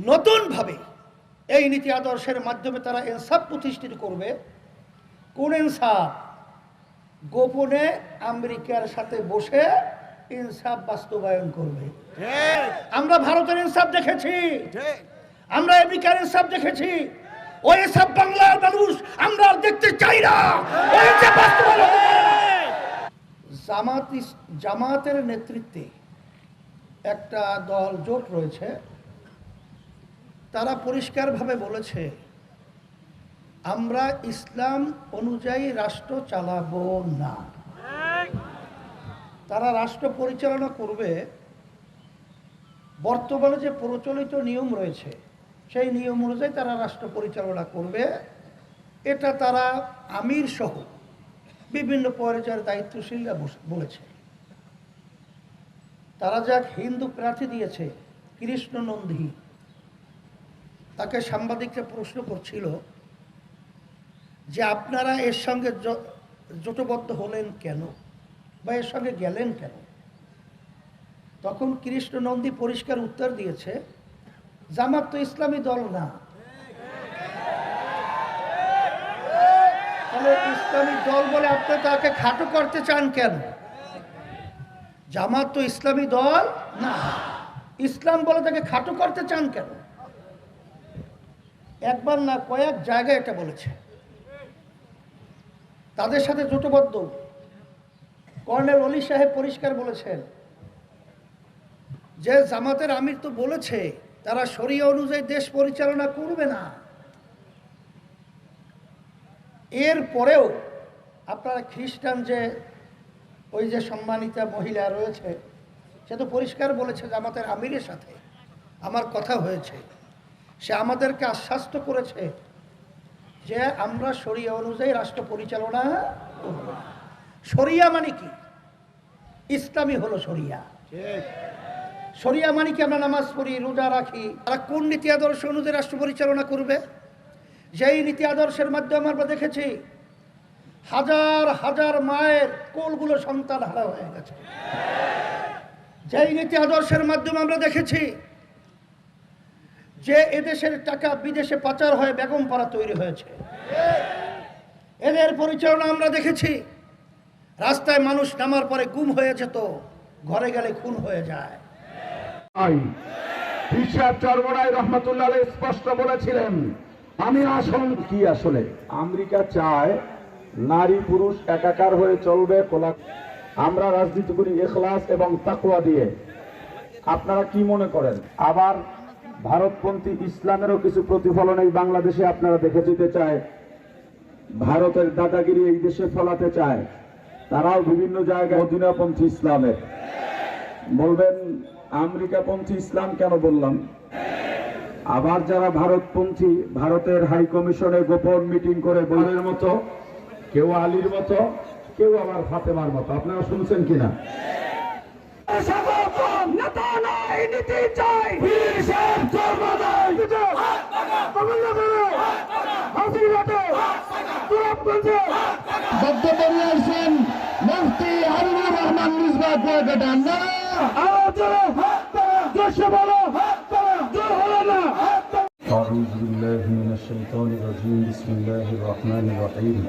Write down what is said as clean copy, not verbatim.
নতুনভাবে এই নীতি আদর্শের মাধ্যমে তারা ইনসাফ প্রতিষ্ঠিত করবে। কোন ইনসাফ? গোপনে আমেরিকার সাথে বসে ইনসাফ বাস্তবায়ন করবে। আমরা ভারতের ইনসাফ দেখেছি, আমরা আমেরিকার ইনসাফ দেখেছি। ওই ইনসাফ বাংলার মানুষ আমরা দেখতে চাই না। জামাতের নেতৃত্বে একটা দল জোট রয়েছে, তারা পরিষ্কারভাবে বলেছে আমরা ইসলাম অনুযায়ী রাষ্ট্র চালাবো না। তারা রাষ্ট্র পরিচালনা করবে বর্তমানে যে প্রচলিত নিয়ম রয়েছে সেই নিয়ম অনুযায়ী তারা রাষ্ট্র পরিচালনা করবে। এটা তারা আমির সহ বিভিন্ন পর্যায়ের দায়িত্বশীলরা বলেছে। তারা যাক হিন্দু প্রার্থী দিয়েছে কৃষ্ণ নন্দী, তাকে সাংবাদিকরা প্রশ্ন করছিল যে আপনারা এর সঙ্গে জোটবদ্ধ হলেন কেন বা এর সঙ্গে গেলেন কেন? তখন কৃষ্ণ নন্দী পরিষ্কার উত্তর দিয়েছে, জামাত তো ইসলামী দল না। তাহলে ইসলামী দল বলে আপনি তাকে খাটো করতে চান কেন? জামাত তো ইসলামী দল না, ইসলাম বলে তাকে খাটো করতে চান কেন? একবার না কয়েক জায়গায় এটা বলেছে। তাদের সাথে জোটবদ্ধ কর্নেল অলি সাহেব পরিষ্কার বলেছেন যে জামাতের আমির তো বলেছে তারা শরিয়া অনুযায়ী দেশ পরিচালনা করবে না। এর পরেও আপনারা খ্রিস্টান যে ওই যে সম্মানিতা মহিলা রয়েছে সে তো পরিষ্কার বলেছে জামাতের আমিরের সাথে আমার কথা হয়েছে, সে আমাদেরকে আশ্বস্ত করেছে যে আমরা শরিয়া অনুযায়ী রাষ্ট্র পরিচালনা করব। শরিয়া মানে কি? ইসলামী হলো শরিয়া। শরিয়া মানে কি? আমরা নামাজ পড়ি, রোজা রাখি। তারা কোন নীতি আদর্শ অনুযায়ী রাষ্ট্র পরিচালনা করবে? যেই নীতি আদর্শের মাধ্যমে আমরা দেখেছি হাজার হাজার মায়ের কোলগুলো সন্তান হারা হয়ে গেছে। যেই নীতি আদর্শের মাধ্যমে আমরা দেখেছি যে এদেশের টাকা বিদেশে পাচার হয়ে বেগমপাড়া তৈরি হয়েছে। এদের পরিচালনা আমরা দেখেছি রাস্তায় মানুষ নামার পরে গুম হয়ে যেত, ঘরে গেলে খুন হয়ে যায়। চরমোনাই রহমতুল্লাহ আলাইহি স্পষ্ট বলেছিলেন আমি আসল কি আসলে আমেরিকা চায় নারী পুরুষ একাকার হয়ে চলবে। আমরা রাজনীতি করি ইখলাস এবং তাকওয়া দিয়ে। আপনারা কি মনে করেন? আবার ভারতপন্থী ইসলামেরও কিছু প্রতিফলন এই বাংলাদেশে আপনারা দেখে যেতে চায়। ভারতের দাদাগিরি এই দেশে ফলাতে চায়। তারাও বিভিন্ন জায়গায় মদিনাপন্থী ইসলামের বলবেন। আমেরিকাপন্থী ইসলাম কেন বললাম? আবার যারা ভারতপন্থী ভারতের হাই কমিশনে গোপন মিটিং করে বলের মতো, কেউ আলীর মতো, কেউ আবার ফাতেমার মতো। আপনারা শুনছেন কিনা? মুফতি হাবিবুর রহমান মিসবাহ কুয়াকাটা না أعوذ بالله من الشيطان الرجيم بسم الله الرحمن الرحيم